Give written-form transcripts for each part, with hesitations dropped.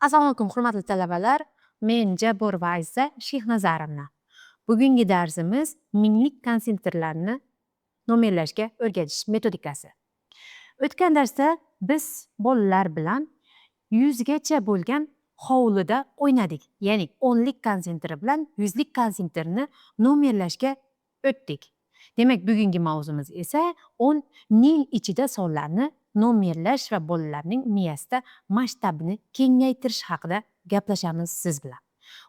Assalomu alaykum hurmatli talabalar. Men Jabor va Aziza Shehnazarovna. Bugungi darsimiz minglik konsentrlarni nomerlashga o'rgatish metodikasi. O'tgan darsda biz bolalar bilan 100 gacha bo'lgan hovlida o'ynadik. Ya'ni 10lik konsentri bilan 100lik konsentrni nomerlashga o'tdik. Demak, bugungi mavzumiz esa 10 ming ichida sonlarni nomerlash va bolalarning miyasida masshtabini kengaytirish haqida gaplashamiz siz bilan.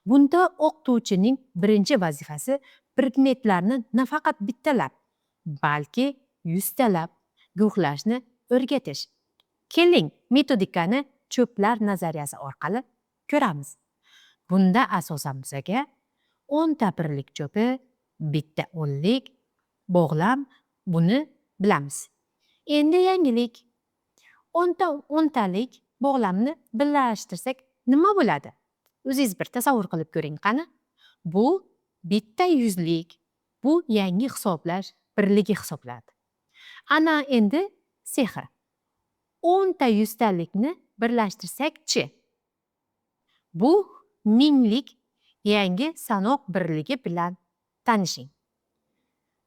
Bunda o'qituvchining birinchi vazifasi predmetlarni nafaqat bittalab, balki 100 talab guruhlashni o'rgatish. Keling, metodikani cho'plar nazariyasi orqali ko'ramiz. Bunda asosan bizga 10 ta birlik cho'pi, bitta o'nlik, bog'lam buni bilamiz. Endi yangilik 10 talik bog'lamni birlashtirsak nima bo'ladi? O'zingiz bir tasavvur qilib ko'ring qani. Bu bitta yuzlik, bu yangi hisoblash birligi hisoblanadi. Ana endi sehr. 10 ta yuztalikni birlashtirsak-chi? Bu minglik yangi sanoq birligi bilan tanishing.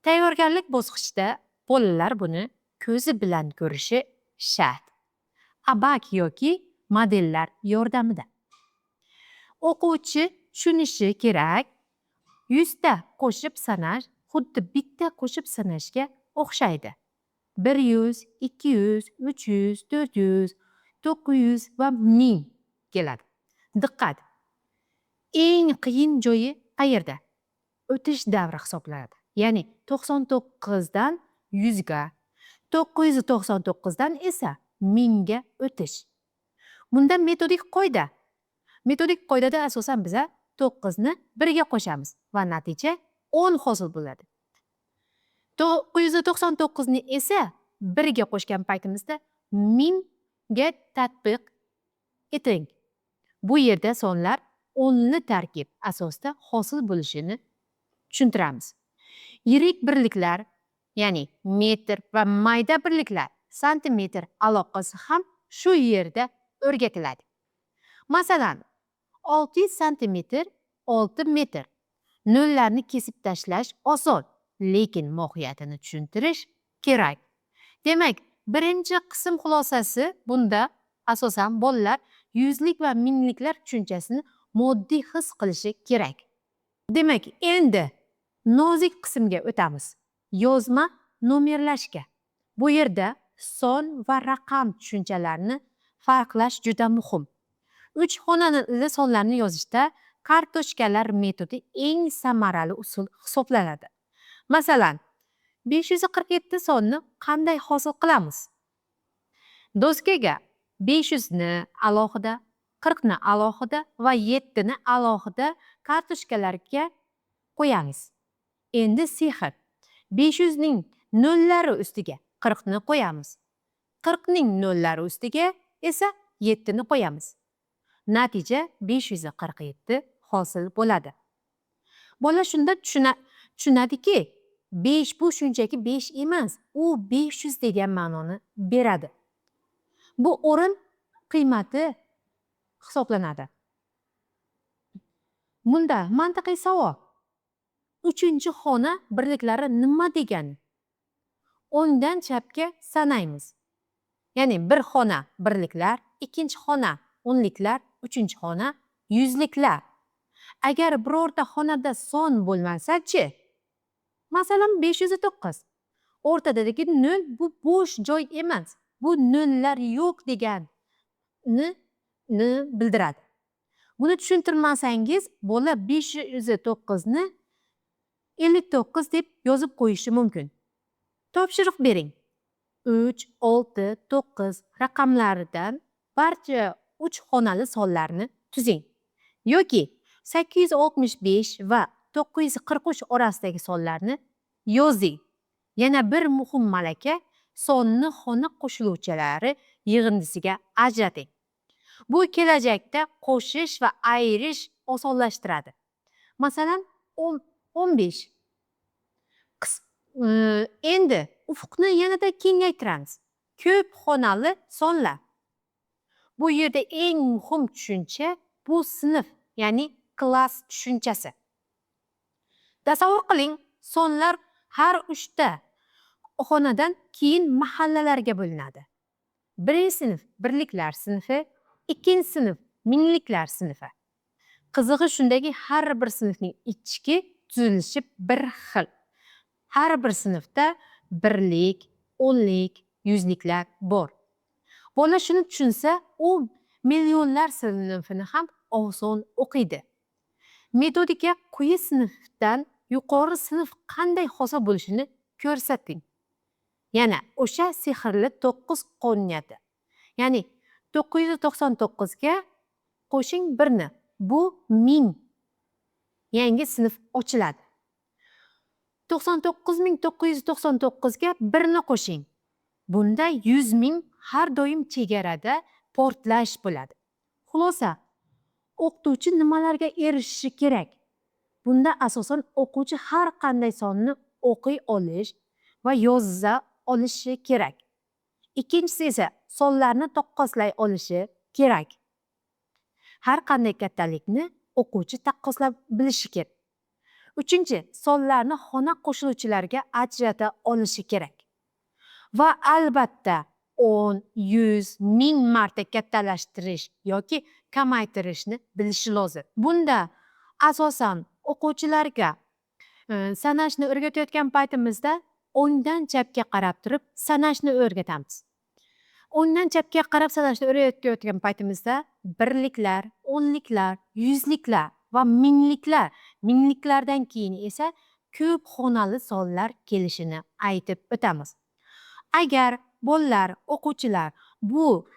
Tayyorgarlik bosqichida bolalar buni ko'zi bilan ko'rishi shart. Abak yoki modellar yordamida. O'quvchi tushunishi kerak. 100 ta qo'shib sanash xuddi bitta qo'shib sanashga o'xshaydi. 100, 200, 300, 400, 900 va 1000 keladi. Diqqat! Eng qiyin joyi qayerda? O'tish davri hisoblanadi. Ya'ni 99 dan 100 ga, 999 dan esa 1000 ga o'tish. Bunda metodik qoida. Metodik qoidada asosan biz 9 ni 1 ga qo'shamiz va natija 10 hosil bo'ladi. 999 ni esa 1 ga qo'shgan paytimizda 1000 ga tatbiq eting. Bu yerda sonlar 10 li tarkib asosida hosil bo'lishini tushuntiramiz. Yirik birliklar, ya'ni metr va mayda birliklar, santimetr aloqasi ham shu yerda o'rgatiladi. Masalan, 600 santimetr 6 metr. Nollarni kesib tashlash oson, lekin mohiyatini tushuntirish kerak. Demak, birinchi qism xulosasi bunda asosan bolalar yuzlik va mingliklar tushunchasini moddiy his qilishi kerak. Demak, endi nozik qismga o'tamiz. Yozma nomerlashga. Bu yerda son va raqam tushunchalarini farqlash juda muhim. 3 xonali sonlarni yozishda kartochkalar metodi eng samarali usul hisoblanadi. Masalan, 547 sonni qanday hosil qilamiz? Doskaga 500 ni alohida, 40 ni alohida va 7 ni alohida kartochkalarga qo'yamiz. Endi sehr. 500 ning nollari ustiga 40 ni qo'yamiz. 40 ning nollari ustiga esa 7 ni qo'yamiz. Natija 547 hosil bo'ladi. Bola shunda tushunadiki, 5 bu shunchaki 5 emas, u 500 degan ma'noni beradi. Bu o'rin qiymati hisoblanadi. Bunda mantiqiy savol. 3-xona birliklari nima degani? 10 dan chapga sanaymiz. Ya'ni 1 xona birliklar, 2-xona o'nliklar, 3-xona yuzliklar. Agar birorta xonada son bo'lmasa-chi? Masalan, 509. O'rtadagi 0 bu bo'sh joy emas. Bu nollar yo'q deganni bildiradi. Buni tushuntirmasangiz, bola 509 ni 59 deb yozib qo'yishi mumkin. Topshiriq bering. 3, 6, 9 raqamlaridan barcha 3 xonali sonlarni tuzing. Yoki 865 va 943 orasidagi sonlarni yozing. Yana bir muhim malaka, sonni xona qo'shiluvchilari yig'indisiga ajrating. Bu kelajakda qo'shish va ayirish osonlashtiradi. Masalan, 15. Endi ufqni yanada kengaytiramiz. Ko'p xonali sonlar. bu yerda eng muhim tushuncha bu sinf, ya'ni klass tushunchasi. Tasavvur qiling, sonlar har 3ta xonadan keyin mahallalarga bo'linadi. Birinchi sinf birliklar sinfi, ikkinchi sinf mingliklar sinfi. Qizig'i shundaki, har bir sinfning ichki tuzilishi bir xil. Har bir sinfda birlik, o'nlik, yuzliklar bor. Bola shuni tushunsa, u millionlar sinfini ham oson o'qiydi. Metodika quyi sinfdan yuqori sinf qanday hosil bo'lishini ko'rsating. Yana o'sha sehrli 9 qonuniyati. Ya'ni 999 ga qo'shing 1 ni. Bu 1000. Yangi sinf ochiladi. 99999 ga 1 ni qo'shing. Bunda 100,000 har doim chegarada portlash bo'ladi. Xulosa, o'qituvchi nimalarga erishishi kerak? Bunda asosan o'quvchi har qanday sonni o'qiy olish va yoza olishi kerak. Ikkinchisi esa sonlarni taqqoslay olishi kerak. Har qanday kattalikni o'quvchi taqqoslab bilishi kerak. Uchinchi, sonlarni xona qo'shiluvchilariga ajrata olishi kerak. Va albatta 10, 100, 1000 marta kattalashtirish yoki kamaytirishni bilishi lozim. Bunda asosan o'quvchilarga sanashni o'rgatayotgan paytimizda o'ngdan chapga qarab turib sanashni o'rgatamiz. O'ngdan chapga qarab sanashni o'rgatayotgan paytimizda birliklar, o'nliklar, yuzliklar va mingliklar, mingliklardan keyin esa ko'p xonali sonlar kelishini aytib o'tamiz. Agar bolalar, o'quvchilar bu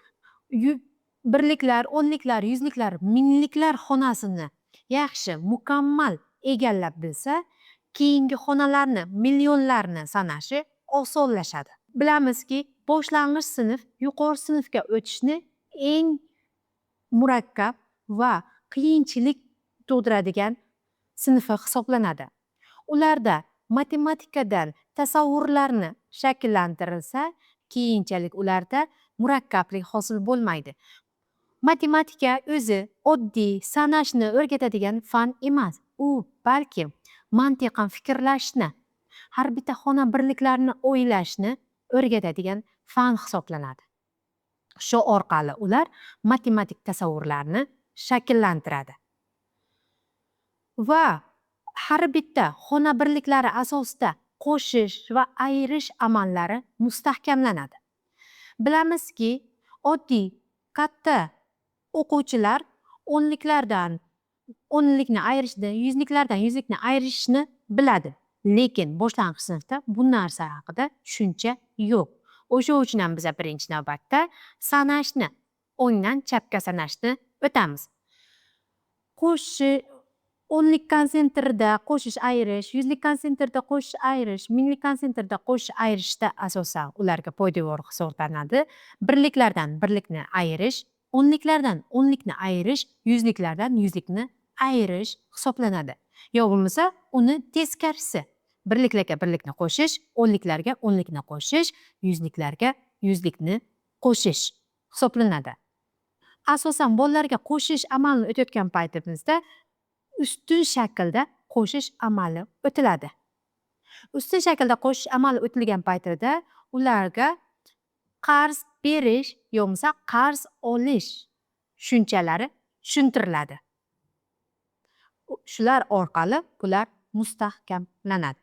birliklar, o'nliklar, yuzliklar, mingliklar xonasini yaxshi, mukammal egallab bilsa, keyingi xonalarni, millionlarni sanashi osonlashadi. Bilamizki, boshlang'ich sinf yuqori sinfga o'tishni eng murakkab va qiyinchilik tug'diradigan sinfi hisoblanadi. Ularda matematikadan tasavvurlarni shakllantirilsa, keyinchalik ularda murakkablik hosil bo'lmaydi. Matematika o'zi oddiy sanashni o'rgatadigan fan emas. U balki mantiqan fikrlashni, har bitta xona birliklarini o'ylashni o'rgatadigan fan hisoblanadi. Shu orqali ular matematik tasavvurlarni shakllantiradi. Va har bitta xona birliklari asosida qo'shish va ayirish amallari mustahkamlanadi. Bilamizki, oddiy katta o'quvchilar o'nliklardan o'nlikni ayirishni, yuzliklardan yuzlikni ayirishni biladi. Lekin boshlang'ich sinfda bu narsa haqida tushuncha yo'q. O'sha uchun ham biz birinchi navbatda sanashni, o'ngdan chapga sanashni o'tamiz. O'nlik konsentrida qo'shish ayirish, yuzlik konsentrida qo'shish ayirish, minglik konsentrida qo'shish ayirishda asosan ularga poydevor hisoblanadi. Birliklardan birlikni ayirish, o'nliklardan o'nlikni ayirish, yuzliklardan yuzlikni ayirish hisoblanadi. Yo bo'lmasa uni teskarisi. Birliklarga birlikni qo'shish, o'nliklarga o'nlikni qo'shish, yuzliklarga yuzlikni qo'shish hisoblanadi. Asosan bolalarga qo'shish amalini o'tayotgan paytimizda ustun shaklda qo'shish amali o'tiladi. Ustun shaklda qo'shish amali o'tilgan paytida ularga qarz berish yo'msa qarz olish tushunchalari tushuntiriladi. Shular orqali bular mustahkamlanadi.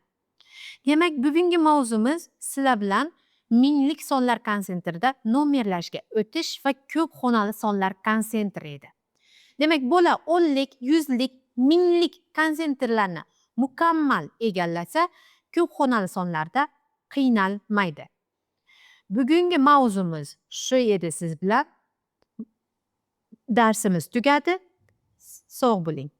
Demak, bugungi mavzumiz sizlar bilan minglik sonlar konsentrida nomerlashga o'tish va ko'p xonali sonlar konsentri edi. Demak, bola o'nlik, yuzlik, minglik konsentrlarni mukammal egallasa, ko'p xonali sonlarda qiynalmaydi. Bugungi mavzumiz shu edi siz bilan. Darsimiz tugadi. Sog' bo'ling.